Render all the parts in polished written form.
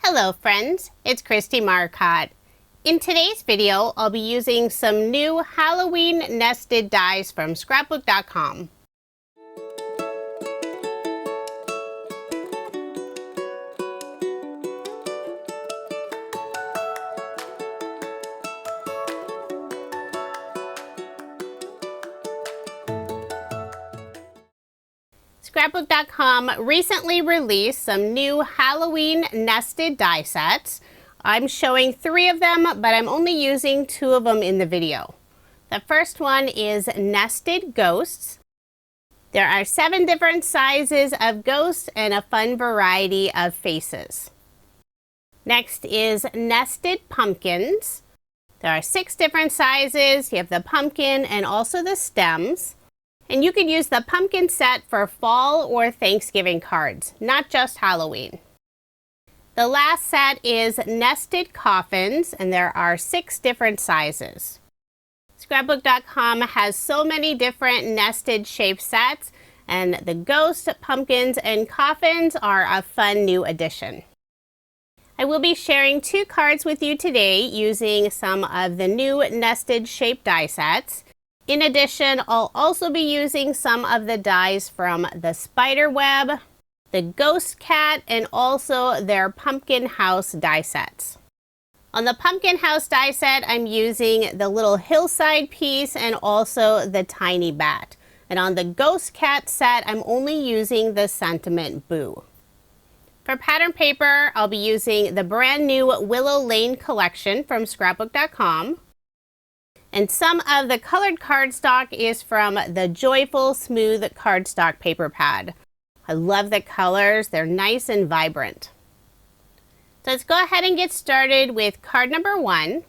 Hello friends, it's Kristie Marcotte. In today's video, I'll be using some new Halloween nested dies from scrapbook.com. Scrapbook.com recently released some new Halloween nested die sets. I'm showing 3 of them, but I'm only using 2 of them in the video. The first one is Nested Ghosts. There are 7 different sizes of ghosts and a fun variety of faces. Next is Nested Pumpkins. There are 6 different sizes. You have the pumpkin and also the stems. And you could use the pumpkin set for fall or Thanksgiving cards, not just Halloween. The last set is Nested Coffins, and there are 6 different sizes. Scrapbook.com has so many different nested shape sets, and the ghost, pumpkins, and coffins are a fun new addition. I will be sharing 2 cards with you today using some of the new nested shape die sets. In addition, I'll also be using some of the dies from the spider web, the ghost cat, and also their pumpkin house die sets. On the pumpkin house die set, I'm using the little hillside piece and also the tiny bat. And on the ghost cat set, I'm only using the sentiment boo. For pattern paper, I'll be using the brand new Willow Lane collection from scrapbook.com. And some of the colored cardstock is from the Joyful Smooth Cardstock paper pad. I love the colors, they're nice and vibrant. So let's go ahead and get started with card number 1.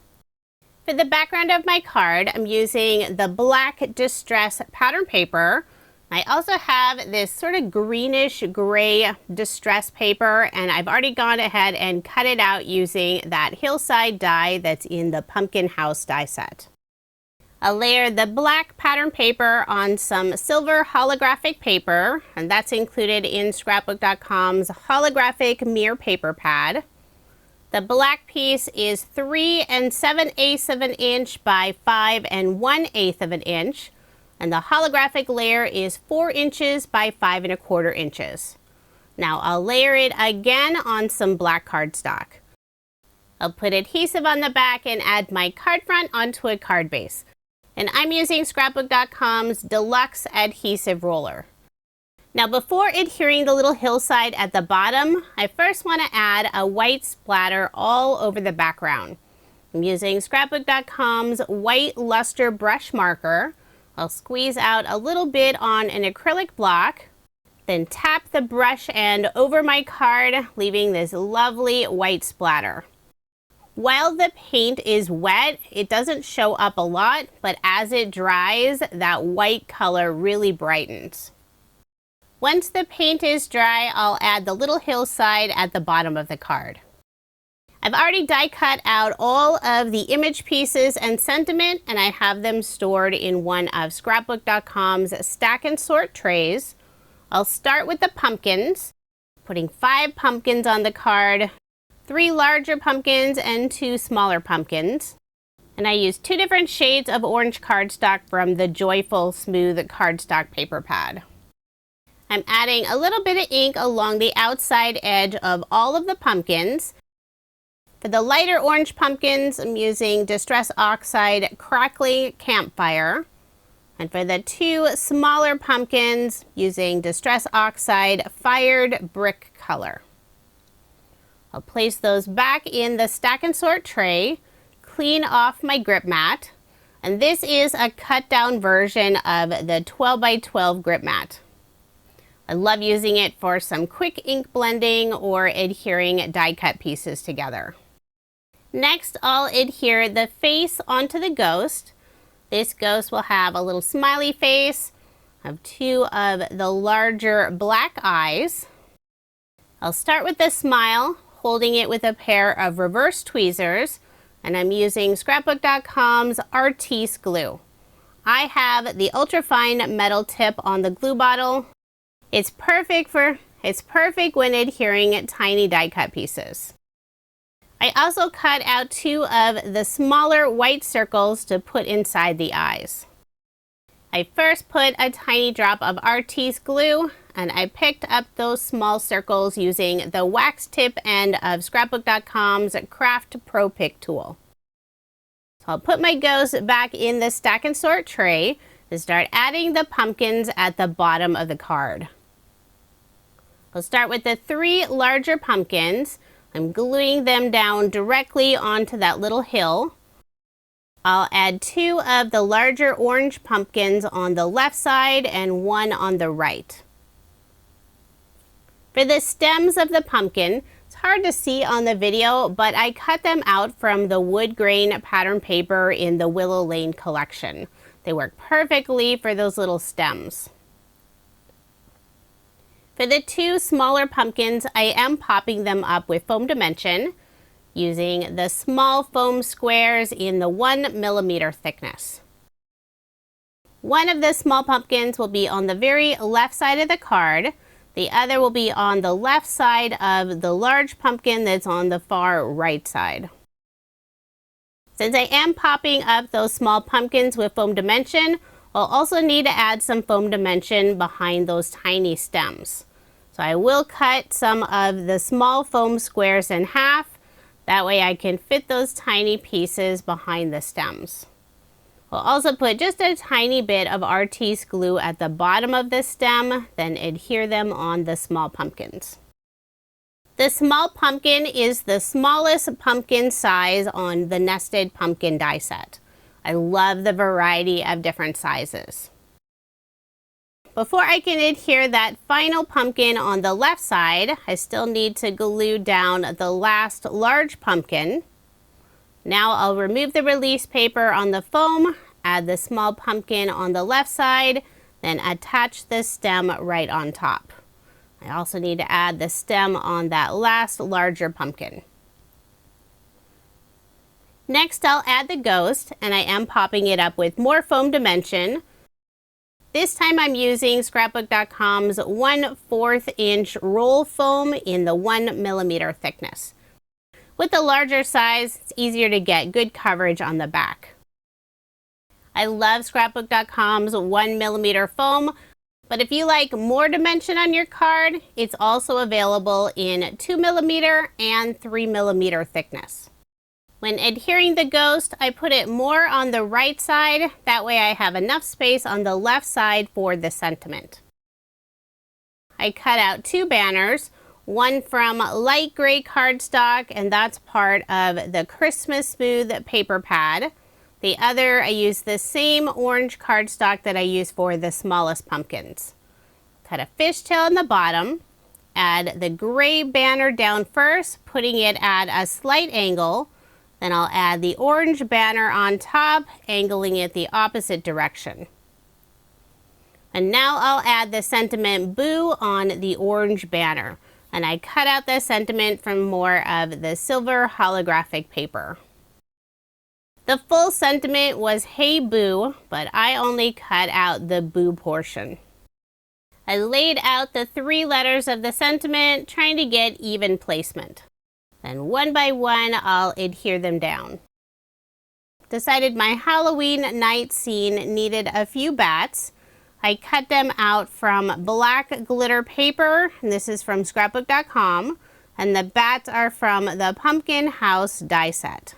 For the background of my card, I'm using the black distress pattern paper. I also have this sort of greenish gray distress paper, and I've already gone ahead and cut it out using that hillside die that's in the pumpkin house die set. I'll layer the black pattern paper on some silver holographic paper, and that's included in scrapbook.com's holographic mirror paper pad. The black piece is 3 7/8 of an inch by 5 1/8 of an inch, and the holographic layer is 4 inches by 5 1/4 inches. Now I'll layer it again on some black cardstock. I'll put adhesive on the back and add my card front onto a card base. And I'm using scrapbook.com's deluxe adhesive roller. Now before adhering the little hillside at the bottom, I first want to add a white splatter all over the background. I'm using scrapbook.com's white Lustre brush marker. I'll squeeze out a little bit on an acrylic block, then tap the brush end over my card, leaving this lovely white splatter. While the paint is wet, it doesn't show up a lot, but as it dries, that white color really brightens. Once the paint is dry, I'll add the little hillside at the bottom of the card. I've already die cut out all of the image pieces and sentiment, and I have them stored in one of scrapbook.com's stack and sort trays. I'll start with the pumpkins, putting 5 pumpkins on the card, 3 larger pumpkins and 2 smaller pumpkins. And I used 2 different shades of orange cardstock from the Joyful Smooth Cardstock paper pad. I'm adding a little bit of ink along the outside edge of all of the pumpkins. For the lighter orange pumpkins, I'm using Distress Oxide Crackling Campfire. And for the 2 smaller pumpkins, using Distress Oxide Fired Brick Color. I'll place those back in the stack and sort tray, clean off my grip mat, and this is a cut down version of the 12 by 12 grip mat. I love using it for some quick ink blending or adhering die cut pieces together. Next, I'll adhere the face onto the ghost. This ghost will have a little smiley face, have 2 of the larger black eyes. I'll start with the smile, holding it with a pair of reverse tweezers, and I'm using scrapbook.com's Artis glue. I have the ultrafine metal tip on the glue bottle. It's perfect when adhering tiny die cut pieces. I also cut out 2 of the smaller white circles to put inside the eyes. I first put a tiny drop of Artis glue, and I picked up those small circles using the wax tip end of Scrapbook.com's Craft Pro Pick tool. So I'll put my ghost back in the stack and sort tray to start adding the pumpkins at the bottom of the card. I'll start with the 3 larger pumpkins. I'm gluing them down directly onto that little hill. I'll add 2 of the larger orange pumpkins on the left side and 1 on the right. For the stems of the pumpkin, it's hard to see on the video, but I cut them out from the wood grain pattern paper in the Willow Lane collection. They work perfectly for those little stems. For the 2 smaller pumpkins, I am popping them up with foam dimension, using the small foam squares in the 1mm thickness. One of the small pumpkins will be on the very left side of the card. The other will be on the left side of the large pumpkin that's on the far right side. Since I am popping up those small pumpkins with foam dimension, I'll also need to add some foam dimension behind those tiny stems. So I will cut some of the small foam squares in half. That way I can fit those tiny pieces behind the stems. I'll also put just a tiny bit of Artis glue at the bottom of the stem, then adhere them on the small pumpkins. The small pumpkin is the smallest pumpkin size on the nested pumpkin die set. I love the variety of different sizes. Before I can adhere that final pumpkin on the left side, I still need to glue down the last large pumpkin. Now I'll remove the release paper on the foam, add the small pumpkin on the left side, then attach the stem right on top. I also need to add the stem on that last larger pumpkin. Next I'll add the ghost, and I am popping it up with more foam dimension. This time I'm using Scrapbook.com's 1/4 inch roll foam in the 1mm thickness. With the larger size, it's easier to get good coverage on the back. I love Scrapbook.com's 1mm foam, but if you like more dimension on your card, it's also available in 2mm and 3mm thickness. When adhering the ghost, I put it more on the right side. That way I have enough space on the left side for the sentiment. I cut out 2 banners, one from light gray cardstock, and that's part of the Christmas Smooth paper pad. The other, I used the same orange cardstock that I used for the smallest pumpkins. Cut a fishtail on the bottom, add the gray banner down first, putting it at a slight angle. Then I'll add the orange banner on top, angling it the opposite direction. And now I'll add the sentiment Boo on the orange banner. And I cut out the sentiment from more of the silver holographic paper. The full sentiment was Hey Boo, but I only cut out the Boo portion. I laid out the 3 letters of the sentiment, trying to get even placement. And one by one, I'll adhere them down. Decided my Halloween night scene needed a few bats. I cut them out from black glitter paper, and this is from Scrapbook.com, and the bats are from the Pumpkin House die set.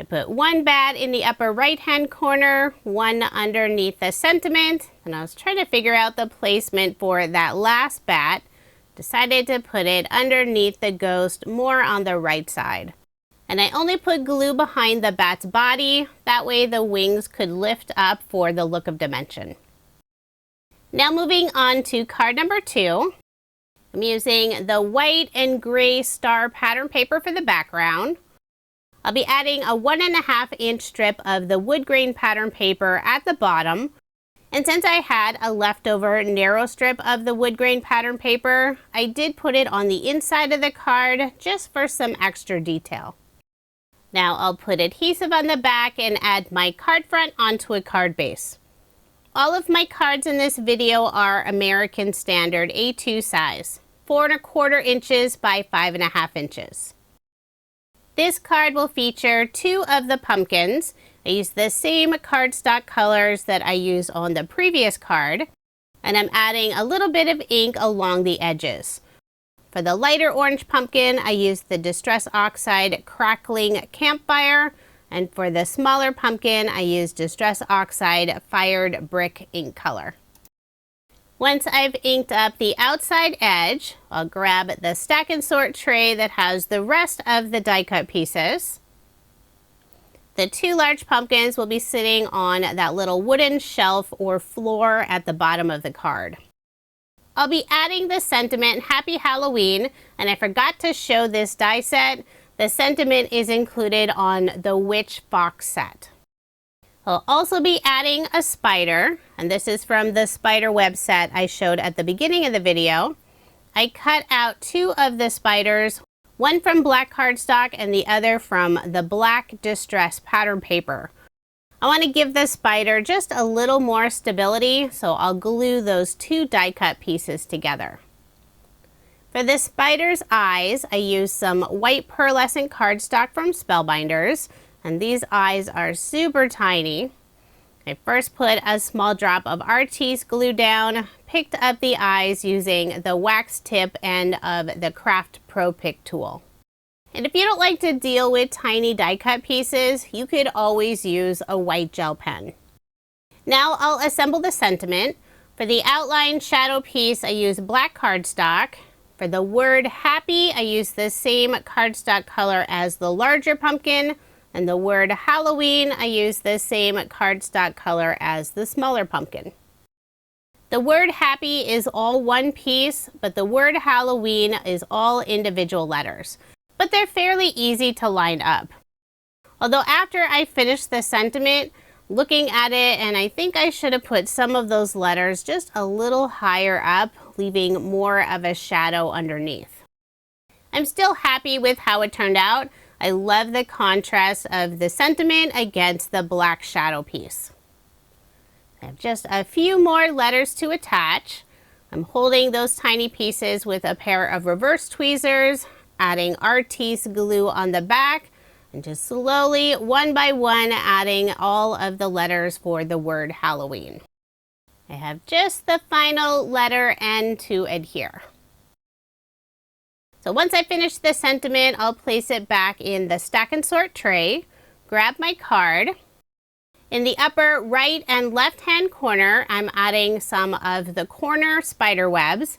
I put 1 bat in the upper right-hand corner, 1 underneath the sentiment, and I was trying to figure out the placement for that last bat. Decided to put it underneath the ghost, more on the right side. And I only put glue behind the bat's body, that way the wings could lift up for the look of dimension. Now moving on to card number 2. I'm using the white and gray star pattern paper for the background. I'll be adding a 1.5 inch strip of the wood grain pattern paper at the bottom. And since I had a leftover narrow strip of the wood grain pattern paper, I did put it on the inside of the card just for some extra detail. Now I'll put adhesive on the back and add my card front onto a card base. All of my cards in this video are American Standard A2 size, 4 1/4 inches by 5.5 inches. This card will feature 2 of the pumpkins. I used the same cardstock colors that I used on the previous card, and I'm adding a little bit of ink along the edges. For the lighter orange pumpkin, I used the Distress Oxide Crackling Campfire, and for the smaller pumpkin, I used Distress Oxide Fired Brick ink color. Once I've inked up the outside edge, I'll grab the stack and sort tray that has the rest of the die cut pieces. The 2 large pumpkins will be sitting on that little wooden shelf or floor at the bottom of the card. I'll be adding the sentiment Happy Halloween, and I forgot to show this die set. The sentiment is included on the Witch Fox set. I'll also be adding a spider, and this is from the spider web set I showed at the beginning of the video. I cut out 2 of the spiders, one from black cardstock and the other from the black distress pattern paper. I want to give the spider just a little more stability, so I'll glue those 2 die cut pieces together. For the spider's eyes, I used some white pearlescent cardstock from Spellbinders, and these eyes are super tiny. I first put a small drop of Artis glue down, picked up the eyes using the wax tip end of the Craft Pro Pick tool. And if you don't like to deal with tiny die cut pieces, you could always use a white gel pen. Now I'll assemble the sentiment. For the outline shadow piece, I use black cardstock. For the word happy, I use the same cardstock color as the larger pumpkin. And the word Halloween, I use the same cardstock color as the smaller pumpkin. The word happy is all one piece, but the word Halloween is all individual letters. But they're fairly easy to line up. Although after I finished the sentiment, looking at it, and I think I should have put some of those letters just a little higher up, leaving more of a shadow underneath. I'm still happy with how it turned out. I love the contrast of the sentiment against the black shadow piece. I have just a few more letters to attach. I'm holding those tiny pieces with a pair of reverse tweezers, adding Artis glue on the back, and just slowly, one by one, adding all of the letters for the word Halloween. I have just the final letter N to adhere. So once I finish the sentiment, I'll place it back in the stack and sort tray, grab my card. In the upper right and left hand corner, I'm adding some of the corner spider webs.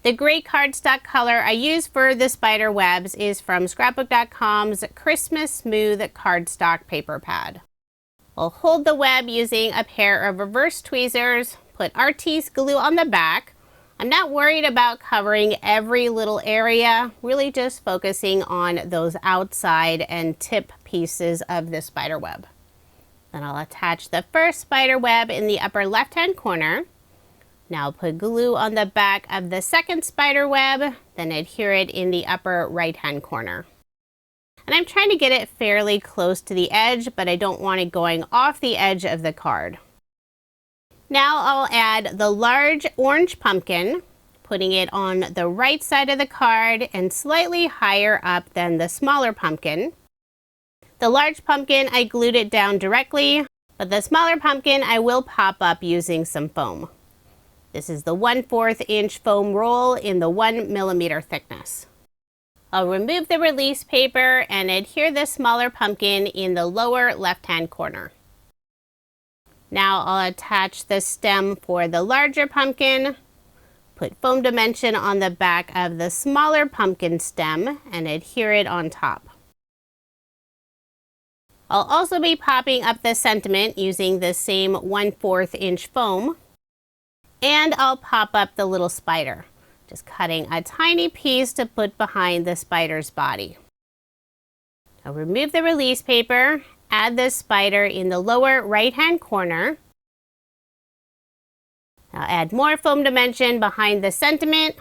The gray cardstock color I use for the spider webs is from Scrapbook.com's Christmas Smooth Cardstock Paper Pad. I'll hold the web using a pair of reverse tweezers, put Artis glue on the back. I'm not worried about covering every little area, really just focusing on those outside and tip pieces of the spider web. Then I'll attach the first spider web in the upper left-hand corner. Now I'll put glue on the back of the second spider web, then adhere it in the upper right-hand corner. And I'm trying to get it fairly close to the edge, but I don't want it going off the edge of the card. Now I'll add the large orange pumpkin, putting it on the right side of the card and slightly higher up than the smaller pumpkin. The large pumpkin, I glued it down directly, but the smaller pumpkin I will pop up using some foam. This is the 1/4 inch foam roll in the 1 millimeter thickness. I'll remove the release paper and adhere the smaller pumpkin in the lower left-hand corner. Now I'll attach the stem for the larger pumpkin, put foam dimension on the back of the smaller pumpkin stem and adhere it on top. I'll also be popping up the sentiment using the same 1/4 inch foam, and I'll pop up the little spider, just cutting a tiny piece to put behind the spider's body. I'll remove the release paper, add the spider in the lower right-hand corner. I'll add more foam dimension behind the sentiment.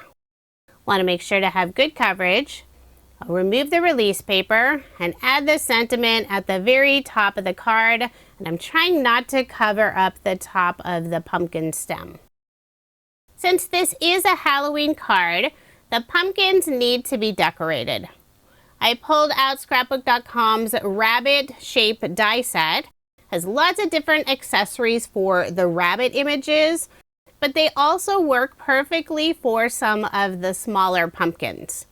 Want to make sure to have good coverage. I'll remove the release paper and add the sentiment at the very top of the card, and I'm trying not to cover up the top of the pumpkin stem. Since this is a Halloween card, the pumpkins need to be decorated. I pulled out Scrapbook.com's rabbit shape die set. Has lots of different accessories for the rabbit images, but they also work perfectly for some of the smaller pumpkins.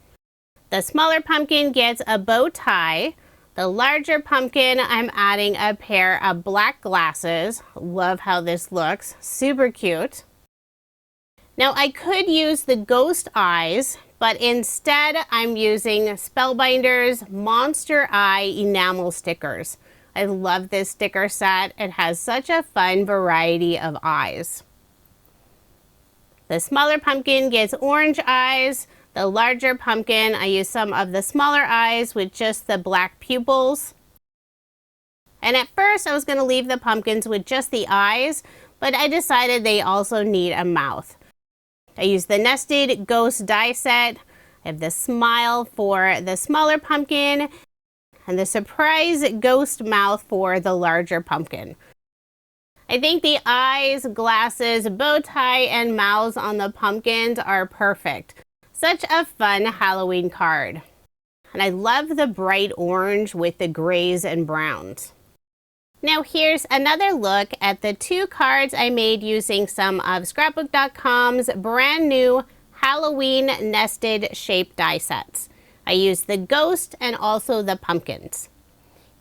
The smaller pumpkin gets a bow tie. The larger pumpkin, I'm adding a pair of black glasses. Love how this looks, super cute. Now I could use the ghost eyes, but instead I'm using Spellbinder's Monster Eye enamel stickers. I love this sticker set. It has such a fun variety of eyes. The smaller pumpkin gets orange eyes. The larger pumpkin, I use some of the smaller eyes with just the black pupils. And at first I was going to leave the pumpkins with just the eyes, but I decided they also need a mouth. I used the nested ghost die set. I have the smile for the smaller pumpkin and the surprise ghost mouth for the larger pumpkin. I think the eyes, glasses, bow tie, and mouths on the pumpkins are perfect. Such a fun Halloween card. And I love the bright orange with the grays and browns. Now here's another look at the 2 cards I made using some of Scrapbook.com's brand new Halloween nested shape die sets. I used the ghost and also the pumpkins.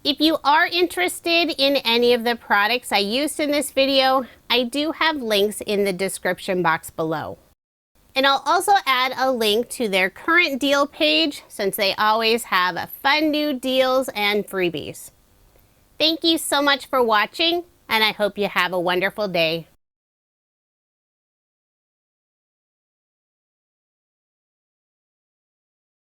If you are interested in any of the products I used in this video, I do have links in the description box below. And I'll also add a link to their current deal page since they always have fun new deals and freebies. Thank you so much for watching, and I hope you have a wonderful day.